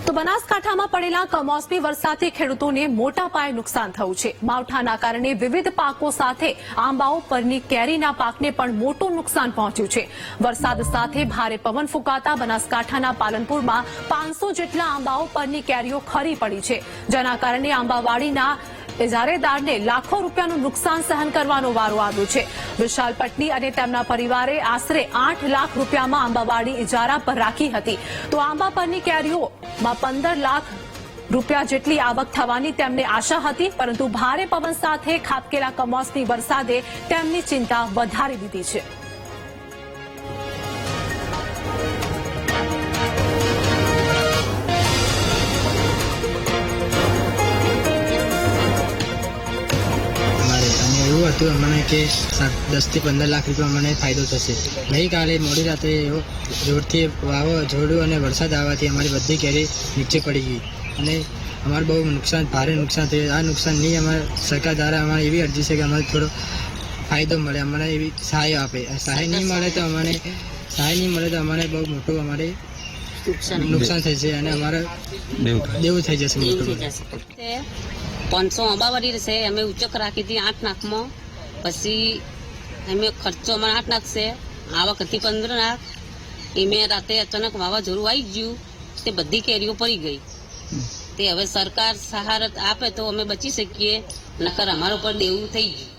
તો બનાસકાંઠામાં પડેલા કમોસમી વરસાદથી ખેડૂતોને મોટા પાયે નુકસાન થયું છે। માવઠાના કારણે વિવિધ પાકો સાથે આંબાઓ પરની કેરીના પાકને પણ મોટું નુકસાન પહોંચ્યું છે। વરસાદ સાથે ભારે પવન ફૂંકાતા બનાસકાંઠાના પાલનપુરમાં 500 જેટલા આંબાઓ પરની કેરીઓ ખરી પડી છે, જેના કારણે આંબાવાડીના ઇજારેદારને લાખો રૂપિયાનું નુકસાન સહન કરવાનો વારો આવ્યો છે। વિશાલ પટની અને તેમના પરિવારે આશરે 8 લાખ રૂપિયામાં આંબાવાડી ઇજારા પર રાખી હતી, તો આંબા પરની કેરીઓમાં 15 લાખ રૂપિયા જેટલી આવક થવાની તેમને આશા હતી, પરંતુ ભારે પવન સાથે ખાબકેલા કમોસમી વરસાદે તેમની ચિંતા વધારી દીધી છે। એવું હતું અમને કે 10 થી 15 લાખ રૂપિયા મને ફાયદો થશે। ગઈકાલે મોડી રાત્રે જોરથી વાવાઝોડું અને વરસાદ આવવાથી અમારી બધી કેરી નીચે પડી ગઈ અને અમારે બહુ ભારે નુકસાન થયું। આ નુકસાનની અમારે સરકાર દ્વારા અમારે એવી અરજી છે કે અમારે થોડો ફાયદો મળે, અમને એવી સહાય આપે। સહાય નહીં મળે તો અમારે બહુ મોટું અમારે નુકસાન થશે અને અમારે દેવું થઈ જશે મોટું। 500 આંબાવાડી છે, અમે ઉચક રાખી હતી 8 લાખમાં, પછી અમે ખર્ચો અમારે 8 લાખ છે, આવક હતી 15 લાખ। એ મેં રાતે અચાનક વાવાઝોડું આવી ગયું, તે બધી કેરીઓ પડી ગઈ। તે હવે સરકાર સહાયતા આપે તો અમે બચી શકીએ, નકર અમારા ઉપર દેવું થઈ ગયું।